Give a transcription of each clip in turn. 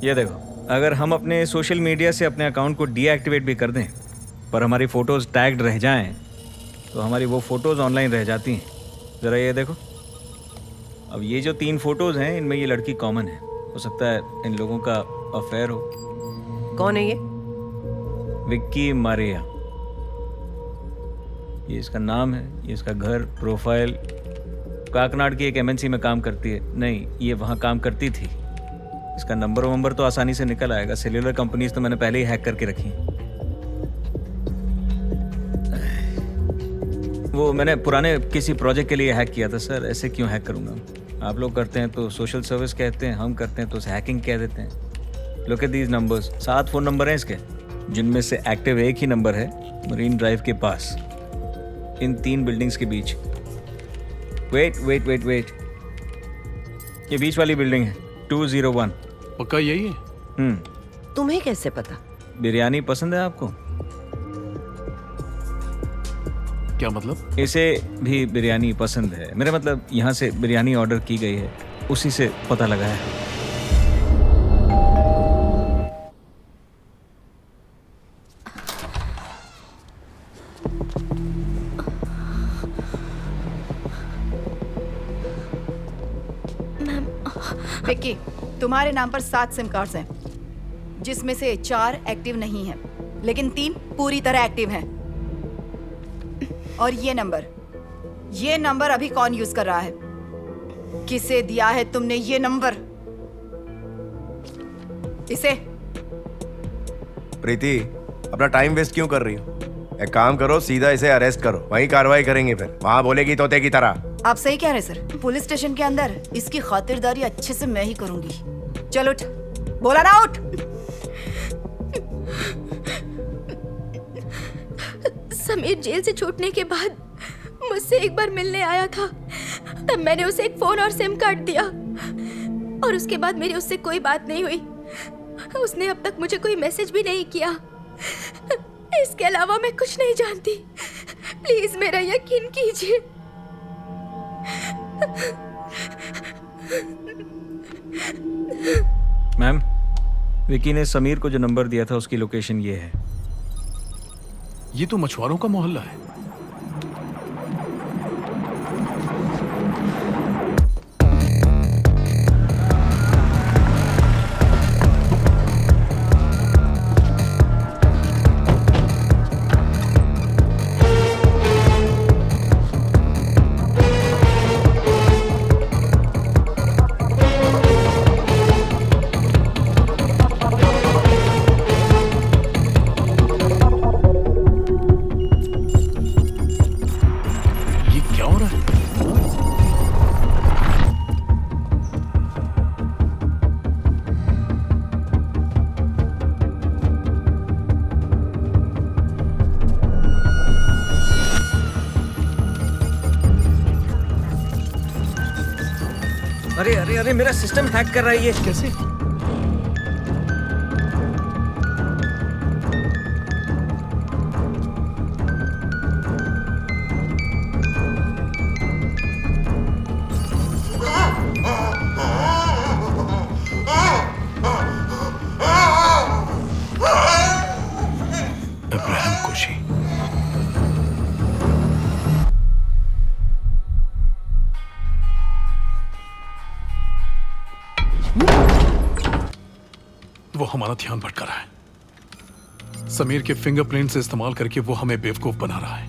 ये देखो, अगर हम अपने सोशल मीडिया से अपने अकाउंट को डीएक्टिवेट भी कर दें पर हमारी फ़ोटोज़ टैग्ड रह जाएं तो हमारी वो फ़ोटोज़ ऑनलाइन रह जाती हैं। ज़रा ये देखो, अब ये जो 3 फ़ोटोज़ हैं इनमें ये लड़की कॉमन है। हो सकता है इन लोगों का अफेयर हो। कौन है ये? विक्की मारिया, ये इसका नाम है, ये इसका घर, प्रोफाइल। काकनाड की एक एमएनसी में काम करती है। नहीं, ये वहाँ काम करती थी। इसका नंबर तो आसानी से निकल आएगा। सेल्यूलर कंपनीज तो मैंने पहले ही हैक करके रखी हैं। वो मैंने पुराने किसी प्रोजेक्ट के लिए हैक किया था सर। ऐसे क्यों हैक करूँगा? आप लोग करते हैं तो सोशल सर्विस कहते हैं, हम करते हैं तो हैकिंग कह देते हैं। Look at these numbers. 7 phone number हैं इसके, जिनमें से एक्टिव एक ही नंबर है मरीन ड्राइव के पास, इन 3 बिल्डिंग्स के बीच। वेट, ये बीच वाली बिल्डिंग है 201। पक्का यही है? तुम्हें कैसे पता? बिरयानी पसंद है आपको? क्या मतलब? इसे भी बिरयानी पसंद है। मेरा मतलब यहाँ से बिरयानी ऑर्डर की गई है, उसी से पता लगा है। विक्की, तुम्हारे नाम पर 7 सिम कार्ड्स हैं, जिसमें से 4 एक्टिव नहीं हैं, लेकिन 3 पूरी तरह एक्टिव हैं। और ये नंबर अभी कौन यूज कर रहा है? किसे दिया है तुमने ये नंबर? इसे। प्रीति, अपना टाइम वेस्ट क्यों कर रही हो? एक काम करो, सीधा इसे अरेस्ट करो, वहीं कार्रवाई करेंगे। फिर वहां बोलेगी तोते की तरह। आप सही कह रहे सर। पुलिस स्टेशन के अंदर इसकी खातिरदारी अच्छे से मैं ही करूंगी। चल उठ, बोला ना उठ। समीर जेल से छूटने के बाद मुझसे एक बार मिलने आया था, तब मैंने उसे एक फोन और सिम कार्ड दिया, और उसके बाद मेरी उससे कोई बात नहीं हुई। उसने अब तक मुझे कोई मैसेज भी नहीं किया। इसके अलावा मैं कुछ नहीं जानती। प्लीज मेरा यकीन कीजिए। मैम, विकी ने समीर को जो नंबर दिया था उसकी लोकेशन ये है। ये तो मछुआरों का मोहल्ला है। अरे मेरा सिस्टम हैक कर रहा है ये। कैसे? इब्राहिम कोशी। वो हमारा ध्यान भटका रहा है। समीर के फिंगरप्रिंट से इस्तेमाल करके वो हमें बेवकूफ बना रहा है।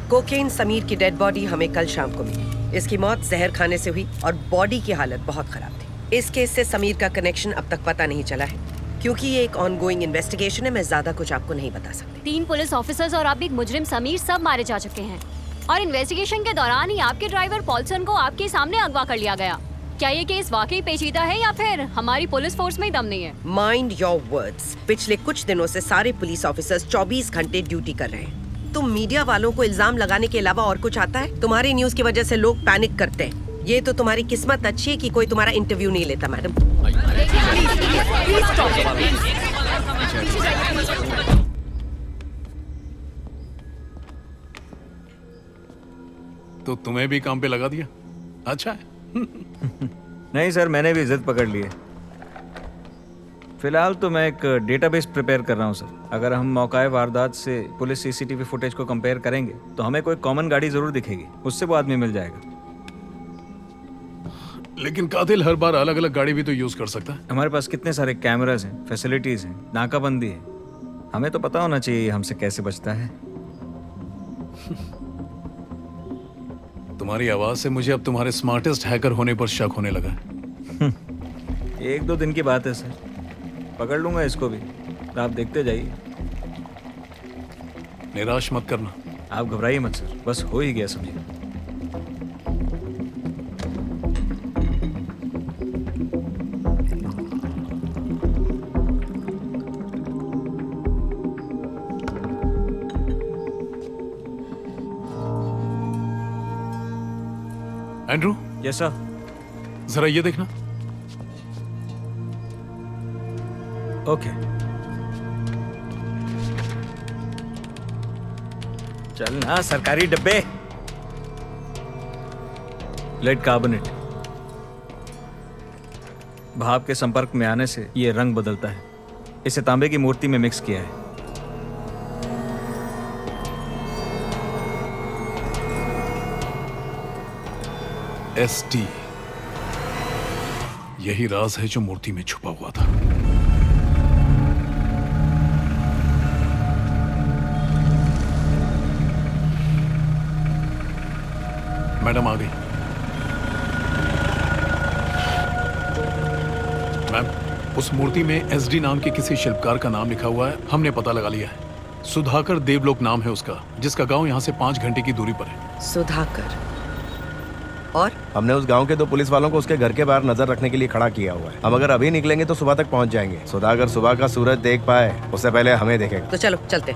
कोकेन समीर की डेड बॉडी हमें कल शाम को मिली। इसकी मौत जहर खाने से हुई और बॉडी की हालत बहुत खराब थी। इस केस से समीर का कनेक्शन अब तक पता नहीं चला है। क्योंकि ये एक ऑनगोइंग इन्वेस्टिगेशन है, मैं ज्यादा कुछ आपको नहीं बता सकती। 3 पुलिस ऑफिसर्स और अब एक मुजरिम समीर सब मारे जा चुके हैं, और इन्वेस्टिगेशन के दौरान ही आपके ड्राइवर पॉल्सन को आपके सामने अगवा कर लिया गया। क्या ये केस वाकई पेचीदा है या फिर हमारी पुलिस फोर्स में ही दम नहीं है? Mind your words. पिछले कुछ दिनों से सारे पुलिस ऑफिसर्स 24 घंटे ड्यूटी कर रहे हैं। तुम मीडिया वालों को इल्जाम लगाने के अलावा और कुछ आता है? तुम्हारी न्यूज की वजह से लोग पैनिक करते हैं। ये तो तुम्हारी किस्मत अच्छी है कि कोई तुम्हारा इंटरव्यू नहीं लेता। मैडम तो तुम्हें भी काम पे लगा दिया? अच्छा है। नहीं सर, मैंने भी जिद पकड़ ली है। फिलहाल तो मैं एक डेटाबेस प्रिपेयर कर रहा हूँ सर। अगर हम मौकाए वारदात से पुलिस सीसीटीवी फुटेज को कंपेयर करेंगे तो हमें कोई कॉमन गाड़ी जरूर दिखेगी, उससे वो आदमी मिल जाएगा। लेकिन कातिल हर बार अलग अलग गाड़ी भी तो यूज कर सकता है। हमारे पास कितने सारे कैमरास हैं, फैसिलिटीज हैं, नाकाबंदी है। हमें तो पता होना चाहिए हमसे कैसे बचता है। तुम्हारी आवाज से मुझे अब तुम्हारे स्मार्टेस्ट हैकर होने पर शक होने लगा। 1-2 दिन की बात है सर, पकड़ लूंगा इसको भी, आप देखते जाइए। निराश मत करना। आप घबराइए मत सर, बस हो ही गया समझिए। Andrew, yes sir. जरा ये देखना। ओके, चलना सरकारी डब्बे। लेड कार्बोनेट भाप के संपर्क में आने से ये रंग बदलता है। इसे तांबे की मूर्ति में मिक्स किया है। SD, यही राज है जो मूर्ति में छुपा हुआ था। मैडम आ गई। मैम, उस मूर्ति में SD नाम के किसी शिल्पकार का नाम लिखा हुआ है। हमने पता लगा लिया है। सुधाकर देवलोक नाम है उसका, जिसका गांव यहां से 5 घंटे की दूरी पर है। सुधाकर। और हमने उस गांव के 2 पुलिस वालों को उसके घर के बाहर नजर रखने के लिए खड़ा किया हुआ है। हम अगर अभी निकलेंगे तो सुबह तक पहुंच जाएंगे। सुधाकर सुबह का सूरज देख पाए उससे पहले हमें देखेगा। तो चलो चलते।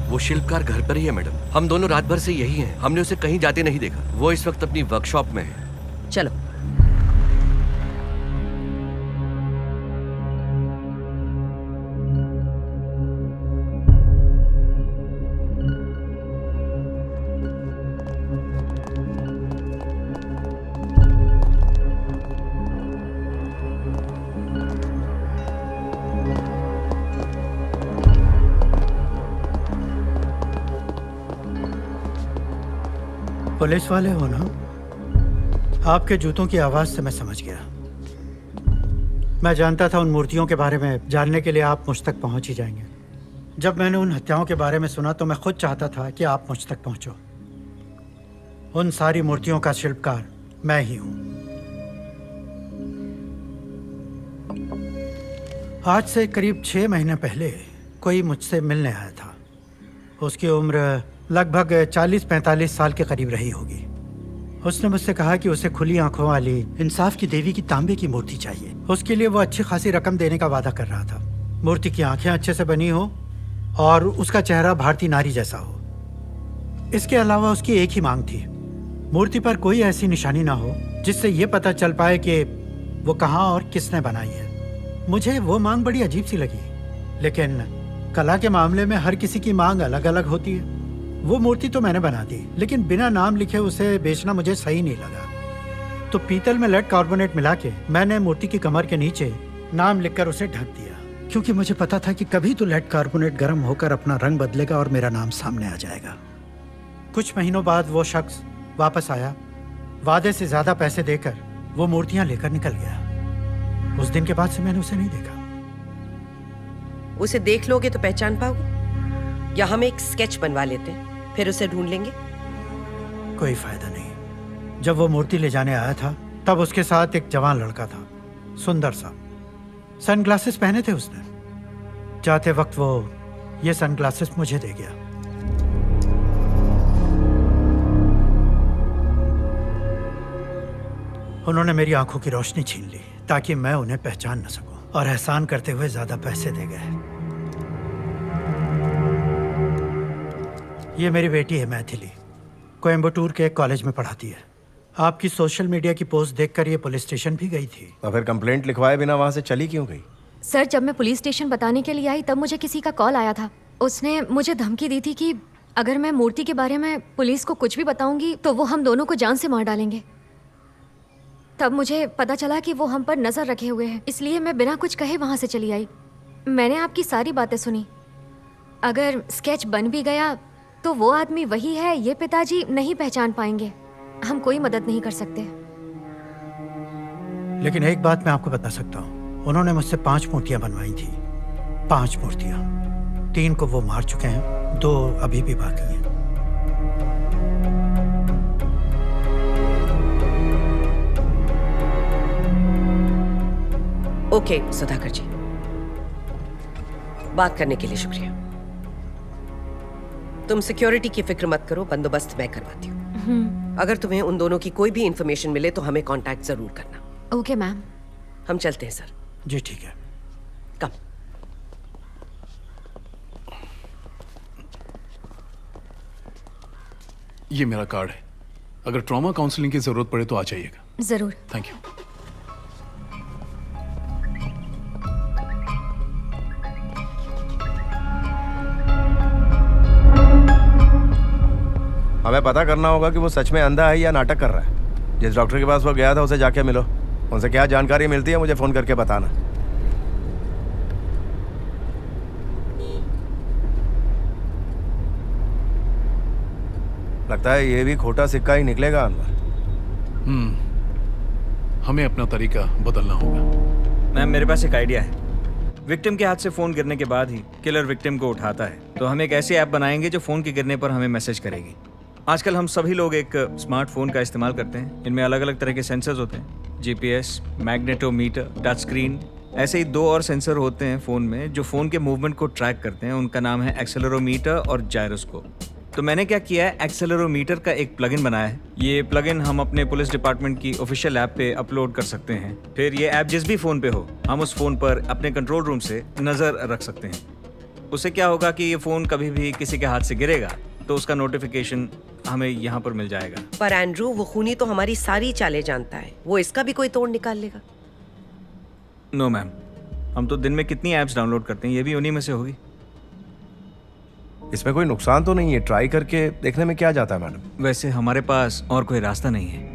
वो शिल्पकार घर पर ही है मैडम। हम दोनों रात भर से यही हैं। हमने उसे कहीं जाते नहीं देखा। वो इस वक्त अपनी वर्कशॉप में है। चलो। पुलिस वाले हो ना? आपके जूतों की आवाज से मैं समझ गया। मैं जानता था उन मूर्तियों के बारे में जानने के लिए आप मुझ तक पहुंच ही जाएंगे। जब मैंने उन हत्याओं के बारे में सुना तो मैं खुद चाहता था कि आप मुझ तक पहुंचो। उन सारी मूर्तियों का शिल्पकार मैं ही हूं। आज से करीब 6 महीने पहले कोई मुझसे मिलने आया था। उसकी उम्र लगभग 40-45 साल के करीब रही होगी। उसने मुझसे कहा कि उसे खुली आंखों वाली इंसाफ की देवी की तांबे की मूर्ति चाहिए। उसके लिए वो अच्छी खासी रकम देने का वादा कर रहा था। मूर्ति की आंखें अच्छे से बनी हो और उसका चेहरा भारतीय नारी जैसा हो। इसके अलावा उसकी एक ही मांग थी, मूर्ति पर कोई ऐसी निशानी ना हो जिससे ये पता चल पाए कि वो कहाँ और किसने बनाई है। मुझे वो मांग बड़ी अजीब सी लगी, लेकिन कला के मामले में हर किसी की मांग अलग अलग होती है। वो मूर्ति तो मैंने बना दी, लेकिन बिना नाम लिखे उसे बेचना मुझे सही नहीं लगा। तो पीतल में लेड कार्बोनेट मिला के मैंने मूर्ति की कमर के नीचे नाम लिखकर उसे ढक दिया, क्योंकि मुझे पता था कि कभी तो लेड कार्बोनेट गर्म होकर अपना रंग बदलेगा और मेरा नाम सामने आ जाएगा। कुछ महीनों बाद वो शख्स वापस आया। वादे से ज्यादा पैसे देकर वो मूर्तियां लेकर निकल गया। उस दिन के बाद से मैंने उसे नहीं देखा। उसे देख लोगे तो पहचान पाओगे, या हम एक स्केच बनवा लेते हैं, फिर उसे ढूंढ लेंगे। कोई फायदा नहीं। जब वो मूर्ति ले जाने आया था तब उसके साथ एक जवान लड़का था, सुंदर सा। सनग्लासेस पहने थे उसने। जाते वक्त वो ये सनग्लासेस मुझे दे गया। उन्होंने मेरी आंखों की रोशनी छीन ली ताकि मैं उन्हें पहचान न सकूं, और एहसान करते हुए ज्यादा पैसे दे गए। ये मेरी बेटी है मैथिली, कोयम्बटूर के एक कॉलेज में पढ़ाती है। आपकी सोशल मीडिया की पोस्ट देखकर ये पुलिस स्टेशन भी गई थी। तो फिर कंप्लेंट लिखवाए बिना वहां से चली क्यों गई? सर, जब मैं पुलिस स्टेशन बताने के लिए आई तब मुझे किसी का कॉल आया था। उसने मुझे धमकी दी थी कि अगर मैं मूर्ति के बारे में पुलिस को कुछ भी बताऊंगी तो वो हम दोनों को जान से मार डालेंगे। तब मुझे पता चला कि वो हम पर नजर रखे हुए हैं, इसलिए मैं बिना कुछ कहे वहां से चली आई। मैंने आपकी सारी बातें सुनी। अगर स्केच बन भी गया तो वो आदमी वही है, ये पिताजी नहीं पहचान पाएंगे। हम कोई मदद नहीं कर सकते। लेकिन एक बात मैं आपको बता सकता हूँ, उन्होंने मुझसे 5 मूर्तियां बनवाई थी। 5 मूर्तियां। 3 को वो मार चुके हैं, 2 अभी भी बाकी हैं। ओके सुधाकर जी, बात करने के लिए शुक्रिया। तुम सिक्योरिटी की फिक्र मत करो, बंदोबस्त मैं करवाती हूँ। अगर तुम्हें उन दोनों की कोई भी इंफॉर्मेशन मिले तो हमें कांटेक्ट जरूर करना। Okay ma'am. हम चलते हैं सर। जी ठीक है। कम। ये मेरा कार्ड है, अगर ट्रॉमा काउंसलिंग की जरूरत पड़े तो आ जाइएगा। जरूर। Thank you. हमें पता करना होगा कि वो सच में अंधा है या नाटक कर रहा है। जिस डॉक्टर के पास वो गया था उसे जाके मिलो, उनसे क्या जानकारी मिलती है मुझे फोन करके बताना। लगता है ये भी खोटा सिक्का ही निकलेगा अनवर। हमें अपना तरीका बदलना होगा। मैम, मेरे पास एक आइडिया है। विक्टिम के हाथ से फोन गिरने के बाद ही किलर विक्टिम को उठाता है, तो हम एक ऐसी ऐप बनाएंगे जो फोन के गिरने पर हमें मैसेज करेगी। आजकल हम सभी लोग एक स्मार्टफोन का इस्तेमाल करते हैं। इनमें अलग अलग तरह के सेंसर्स होते हैं, जीपीएस, मैग्नेटोमीटर, टच स्क्रीन। ऐसे ही 2 और सेंसर होते हैं फ़ोन में जो फ़ोन के मूवमेंट को ट्रैक करते हैं। उनका नाम है एक्सेलेरोमीटर और जायरोस्कोप। तो मैंने क्या किया है, एक्सेलेरोमीटर का एक प्लगइन बनाया है। ये प्लगइन हम अपने पुलिस डिपार्टमेंट की ऑफिशियल ऐप पे अपलोड कर सकते हैं। फिर ये ऐप जिस भी फ़ोन पे हो, हम उस फ़ोन पर अपने कंट्रोल रूम से नज़र रख सकते हैं। उससे क्या होगा कि ये फ़ोन कभी भी किसी के हाथ से गिरेगा तो उसका नोटिफिकेशन हमें यहाँ पर मिल जाएगा। पर एंड्रू, वो खूनी तो हमारी सारी चालें जानता है, वो इसका भी कोई तोड़ निकाल लेगा। नो मैम, हम तो दिन में कितनी ऐप्स डाउनलोड करते हैं, ये भी उन्हीं में से होगी। इसमें कोई नुकसान तो नहीं है, ट्राई करके देखने में क्या जाता है मैडम। वैसे हमारे पास और कोई रास्ता नहीं है।